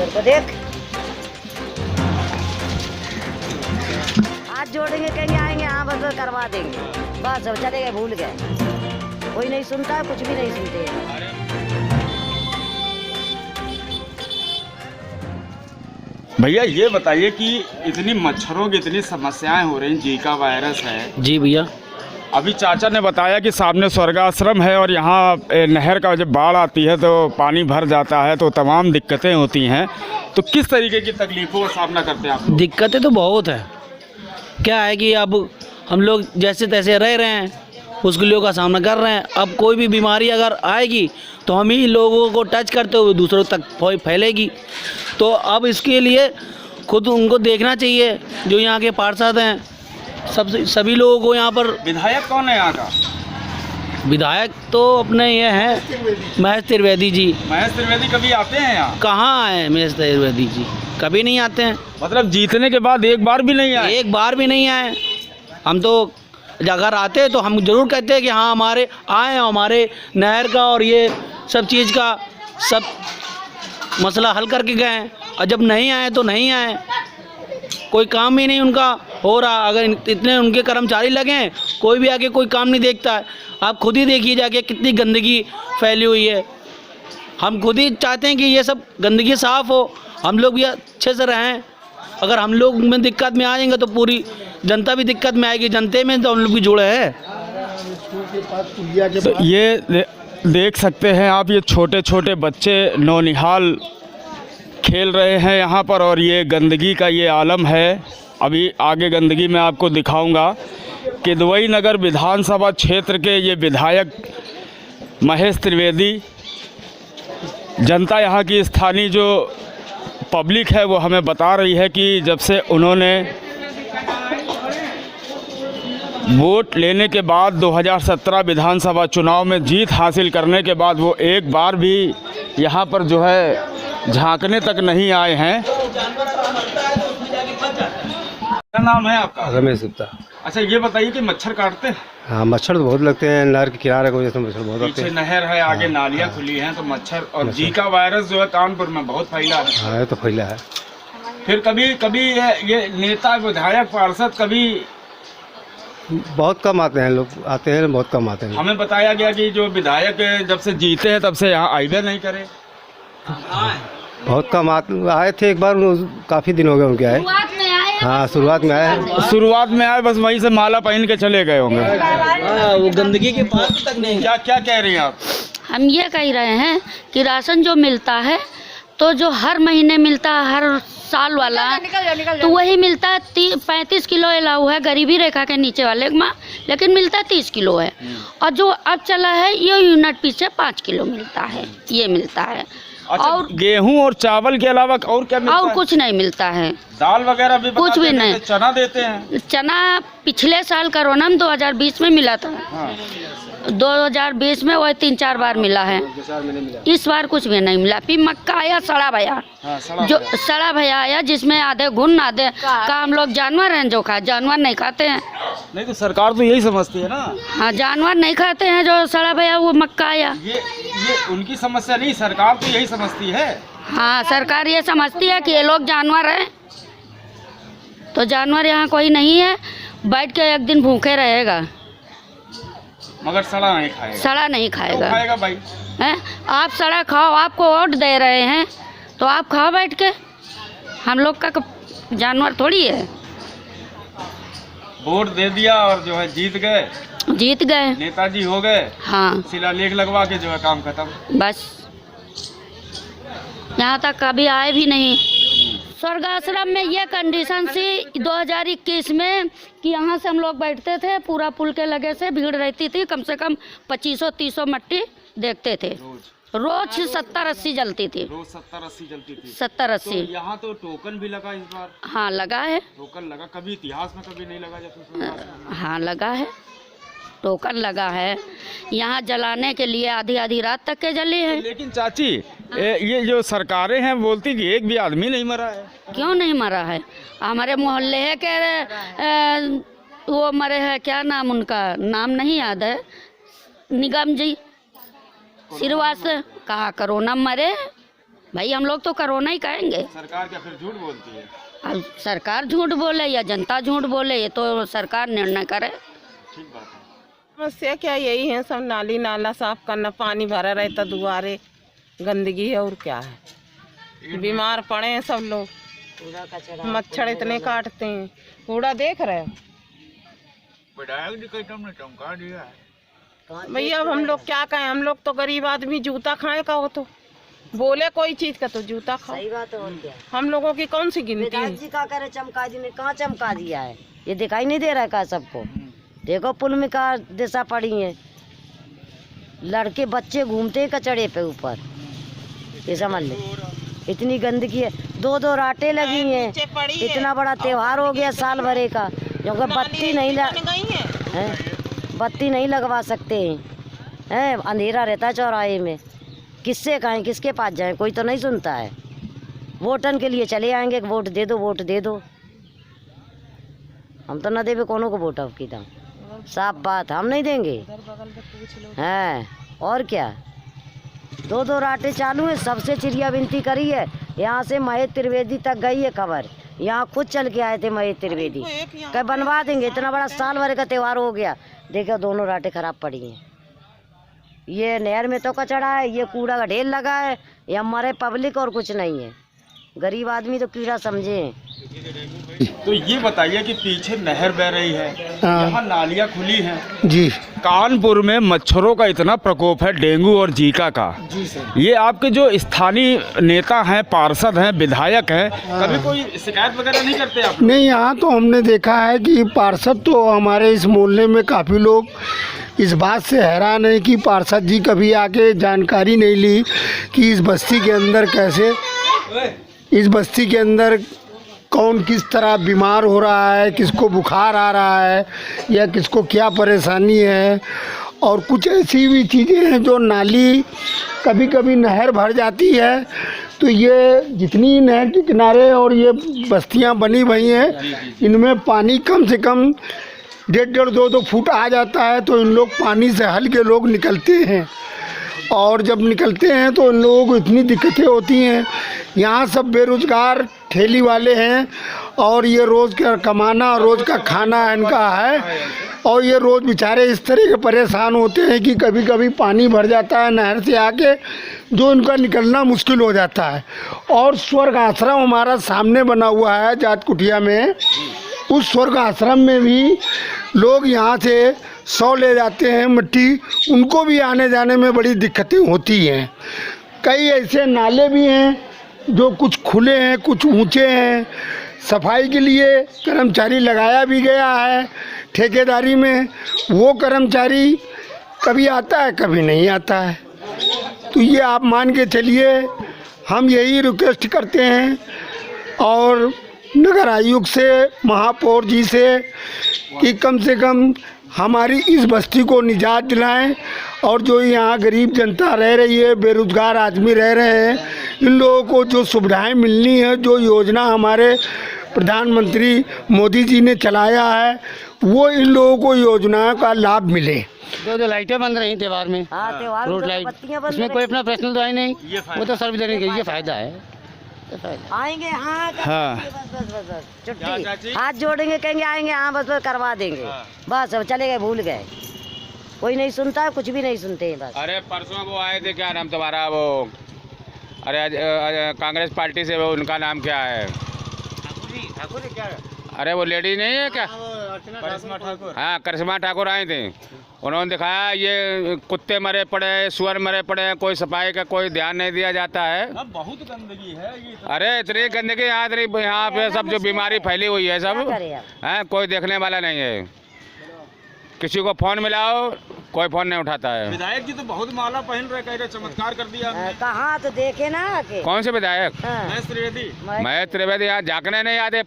को देख, हाथ जोड़ेंगे, कहेंगे आएंगे, हाँ बस करवा देंगे, बस अब चले गए, भूल गए। कोई नहीं सुनता है, कुछ भी नहीं सुनते हैं। भैया ये बताइए कि इतनी मच्छरों की इतनी समस्याएं हो रही, जीका वायरस है। जी भैया, अभी चाचा ने बताया कि सामने स्वर्गाश्रम है और यहाँ नहर का जब बाढ़ आती है तो पानी भर जाता है तो तमाम दिक्कतें होती हैं। तो किस तरीके की तकलीफों का सामना करते हैं आप? दिक्कतें तो बहुत है। क्या है कि अब हम लोग जैसे तैसे रह रहे हैं, मुश्किलों का सामना कर रहे हैं। अब कोई भी बीमारी अगर आएगी तो हम ही लोगों को टच करते हुए दूसरों तक फैलेगी। तो अब इसके लिए खुद उनको देखना चाहिए, जो यहाँ के पार्षद हैं, सभी लोगों को यहाँ पर। विधायक कौन है यहाँ का? विधायक तो अपने ये हैं महेश त्रिवेदी जी। महेश त्रिवेदी कभी आते हैं यहाँ? कहाँ आए महेश त्रिवेदी जी? कभी नहीं आते हैं। मतलब जीतने के बाद एक बार भी नहीं आए? एक बार भी नहीं आए। हम तो अगर आते तो हम जरूर कहते हैं कि हाँ हमारे आए, हमारे नहर का और ये सब चीज़ का सब मसला हल करके गए। और जब नहीं आए तो नहीं आए, कोई काम ही नहीं उनका हो रहा। अगर इतने उनके कर्मचारी लगे हैं, कोई भी आके कोई काम नहीं देखता है। आप खुद ही देखिए जाके कितनी गंदगी फैली हुई है। हम खुद ही चाहते हैं कि ये सब गंदगी साफ़ हो, हम लोग भी अच्छे से रहें। अगर हम लोग में दिक्कत में आ जाएंगे तो पूरी जनता भी दिक्कत में आएगी। जनते में तो हम लोग भी जुड़े हैं। तो ये देख सकते हैं आप, ये छोटे छोटे बच्चे नौनिहाल खेल रहे हैं यहाँ पर और ये गंदगी का ये आलम है। अभी आगे गंदगी मैं आपको दिखाऊंगा। किदवई नगर विधानसभा क्षेत्र के ये विधायक महेश त्रिवेदी, जनता यहाँ की स्थानीय जो पब्लिक है वो हमें बता रही है कि जब से उन्होंने वोट लेने के बाद 2017 विधानसभा चुनाव में जीत हासिल करने के बाद वो एक बार भी यहाँ पर जो है झांकने तक नहीं आए हैं। क्या नाम है आपका? रमेश गुप्ता। अच्छा ये बताइए कि मच्छर काटते हैं? हाँ, मच्छर तो बहुत लगते हैं। नहर के किनारे को जैसे मच्छर बहुत लगते पीछे हैं। नहर है, आगे नालियाँ खुली हैं तो मच्छर और जीका वायरस जो है कानपुर में बहुत फैला है। हाँ, ये तो फैला है। फिर कभी कभी ये नेता विधायक पार्षद कभी बहुत कम आते हैं, लोग आते हैं बहुत कम आते हैं। हमें बताया गया कि जो विधायक जब से जीते हैं तब से यहाँ आइबे नहीं करे। बहुत कम आए थे एक बार, काफ़ी दिन हो गए उनके आए। हाँ, शुरुआत में आए। शुरुआत में आए, बस वहीं से माला पहन के चले गए होंगे। वो गंदगी के पास तक नहीं। क्या कह रही हैं आप? हम ये कह रहे हैं कि राशन जो मिलता है तो जो हर महीने मिलता है, हर साल वाला, तो वही मिलता है। 35 किलो अलाउ है गरीबी रेखा के नीचे वाले में, लेकिन मिलता है 30 किलो है। और जो अब चला है ये यूनिट पीछे 5 किलो मिलता है, ये मिलता है। अच्छा, और गेहूं और चावल के अलावा और क्या मिलता और है? कुछ नहीं मिलता है। दाल वगैरह भी कुछ भी नहीं। चना देते हैं? चना पिछले साल कोरोना में 2020 में मिला था। हाँ। 2020 में वही 3-4 बार मिला है। इस बार कुछ भी नहीं मिला। फिर मक्का आया सड़ा भया, हाँ, जो सड़ा भया आया जिसमें आधे घुन आधे का हम लोग जानवर हैं जो खाए, जानवर नहीं खाते हैं। नहीं तो सरकार तो यही समझती है ना। हाँ, जानवर नहीं खाते हैं जो सड़ा भया वो मक्का आया। ये उनकी समस्या नहीं, सरकार तो यही समझती है। हाँ, सरकार ये समझती है कि ये लोग जानवर हैं, तो जानवर यहाँ कोई नहीं है, बैठ के एक दिन भूखे रहेगा मगर सड़ा नहीं खाएगा। सड़ा नहीं खाएगा। तो खाएगा भाई हैं? आप सड़ा खाओ, आपको वोट दे रहे हैं तो आप खाओ बैठ के। हम लोग का जानवर थोड़ी है। वोट दे दिया और जो है जीत गए, जीत गए, नेताजी हो गए। हाँ, शिलालेख लगवा के जो है काम खत्म। बस यहाँ तक कभी आए भी नहीं। स्वर्गाश्रम में ये कंडीशन थी 2021 में कि यहाँ से हम लोग बैठते थे, पूरा पुल के लगे से भीड़ रहती थी, कम से कम 2500-3000 मट्टी देखते थे। रोज 70-80 जलती थी। रोज 70-80 जलती थी। 70-80। तो यहाँ तो टोकन भी लगा इस बार? हाँ, लगा है। टोकन लगा, कभी इतिहास में कभी नहीं लगा जब। हाँ, लगा है, टोकन लगा है। यहाँ जलाने के लिए आधी आधी रात तक के जली है। लेकिन चाची ये जो सरकारें हैं बोलती कि एक भी आदमी नहीं मरा है। क्यों नहीं मरा है? हमारे मोहल्ले है के वो मरे हैं, क्या नाम उनका, नाम नहीं याद है, निगम जी सिरवा से कहा कोरोना मरे। भाई हम लोग तो कोरोना ही कहेंगे। सरकार क्या फिर झूठ बोलती है? अब सरकार झूठ बोले या जनता झूठ बोले, ये तो सरकार निर्णय करे। ठीक बात है। समस्या क्या यही है, सब नाली नाला साफ करना, पानी भरा रहता दुआरे, गंदगी है और क्या है। बीमार पड़े हैं सब लोग, मच्छर इतने काटते हैं। कूड़ा देख रहे हो भैया, अब हम लोग क्या कहें, हम लोग तो गरीब आदमी, जूता खाए का हो तो बोले कोई चीज का तो जूता खाओ। सही बात है, और क्या। हम लोगों की कौन सी गिनती है। विधायक जी का करे चमका दी, ने कहाँ चमका दिया है, ये दिखाई नहीं दे रहा है का सबको। देखो पुल में का दिशा पड़ी है, लड़के बच्चे घूमते हैं कचड़े पे ऊपर, ये समझ ले। इतनी गंदगी है, 2-2 राटें लगी हैं। इतना बड़ा त्योहार हो गया साल भरे का, क्योंकि बत्ती नहीं लगवा सकते हैं, अंधेरा रहता है चौराहे में। किससे कहें, किसके पास जाएं, कोई तो नहीं सुनता है। वोटन के लिए चले आएंगे, वोट दे दो, वोट दे दो। हम तो न देवे कोनो को वोट, अब की दाम साफ बात, हम नहीं देंगे हैं। और क्या, 2-2 राटें चालू है। सबसे चिड़िया विनती करी है, यहाँ से महेश त्रिवेदी तक गई है खबर, यहाँ खुद चल के आए थे महेश त्रिवेदी, कहीं बनवा देंगे। इतना बड़ा साल भर का त्योहार हो गया, देखो दोनों राटें खराब पड़ी हैं। ये नहर में तो कचड़ा है, ये कूड़ा का ढेर लगा है, ये हमारे पब्लिक और कुछ नहीं है। गरीब आदमी तो कीड़ा समझे। तो ये बताइए कि पीछे नहर बह रही है, यहाँ नालियाँ खुली हैं जी। कानपुर में मच्छरों का इतना प्रकोप है, डेंगू और जीका का। जी सर। ये आपके जो स्थानीय नेता हैं, पार्षद हैं, विधायक हैं, कभी कोई शिकायत वगैरह नहीं करते आप? नहीं, यहाँ तो हमने देखा है कि पार्षद तो हमारे इस मोहल्ले में काफ़ी लोग इस बात से हैरान है कि पार्षद जी कभी आके जानकारी नहीं ली कि इस बस्ती के अंदर कैसे, इस बस्ती के अंदर कौन किस तरह बीमार हो रहा है, किसको बुखार आ रहा है या किसको क्या परेशानी है। और कुछ ऐसी भी चीज़ें हैं जो नाली, कभी कभी नहर भर जाती है तो ये जितनी नहर के किनारे और ये बस्तियां बनी हुई हैं, इनमें पानी कम से कम 1.5, 2 फुट आ जाता है। तो इन लोग पानी से हल्के लोग निकलते हैं, और जब निकलते हैं तो इन लोगों को इतनी दिक्कतें होती हैं। यहाँ सब बेरोज़गार ठेली वाले हैं, और ये रोज़ का कमाना, रोज़ का खाना इनका है, और ये रोज़ बेचारे इस तरह के परेशान होते हैं कि कभी कभी पानी भर जाता है नहर से आके, जो इनका निकलना मुश्किल हो जाता है। और स्वर्ग आश्रम हमारा सामने बना हुआ है जाट कुटिया में, उस स्वर्ग आश्रम में भी लोग यहाँ से 100 ले जाते हैं मिट्टी, उनको भी आने जाने में बड़ी दिक्कतें होती हैं। कई ऐसे नाले भी हैं जो कुछ खुले हैं, कुछ ऊंचे हैं। सफाई के लिए कर्मचारी लगाया भी गया है ठेकेदारी में, वो कर्मचारी कभी आता है कभी नहीं आता है। तो ये आप मान के चलिए, हम यही रिक्वेस्ट करते हैं और नगर आयुक्त से, महापौर जी से, कि कम से कम हमारी इस बस्ती को निजात दिलाएं, और जो यहाँ गरीब जनता रह रही है, बेरोज़गार आदमी रह रहे हैं, इन लोगों को जो सुविधाएं मिलनी है, जो योजना हमारे प्रधानमंत्री मोदी जी ने चलाया है, वो इन लोगों को योजनाओं का लाभ मिले। जो लाइटें बंद रही त्योहार में, हाँ, त्योहार में रोड तो लाइट, बत्तियां बंद उसमें कोई अपना पर्सनल तो है नहीं, वो तो सार्वजनिक है। ये फायदा है, आएंगे हाँ, हाँ। बस छुट्टी, हाथ जोड़ेंगे, कहेंगे आएंगे हाँ, बस करवा देंगे, बस अब चले गए, भूल गए। कोई नहीं सुनता है, कुछ भी नहीं सुनते हैं बस। अरे परसों वो आए थे, क्या नाम तुम्हारा, वो अरे कांग्रेस पार्टी से, वो उनका नाम क्या है, ठाकुर क्या, अरे वो लेडी नहीं है क्या, करिश्मा ठाकुर। हाँ करिश्मा ठाकुर आई थी। उन्होंने दिखाया ये कुत्ते मरे पड़े हैं, सुअर मरे पड़े हैं, कोई सफाई का कोई ध्यान नहीं दिया जाता है। बहुत गंदगी है ये। अरे इतनी गंदगी यहाँ पे सब जो बीमारी फैली हुई है सब है, कोई देखने वाला नहीं है। किसी को फोन मिलाओ, कोई फोन नहीं उठाता है। विधायक जी तो बहुत माला पहन रहे, कह रहे चमत्कार कर दिया आपने। कहाँ तो देखे ना आके। कौन से विधायक? हाँ। महेश त्रिवेदी। महेश त्रिवेदी यहाँ झाँकने नहीं आते,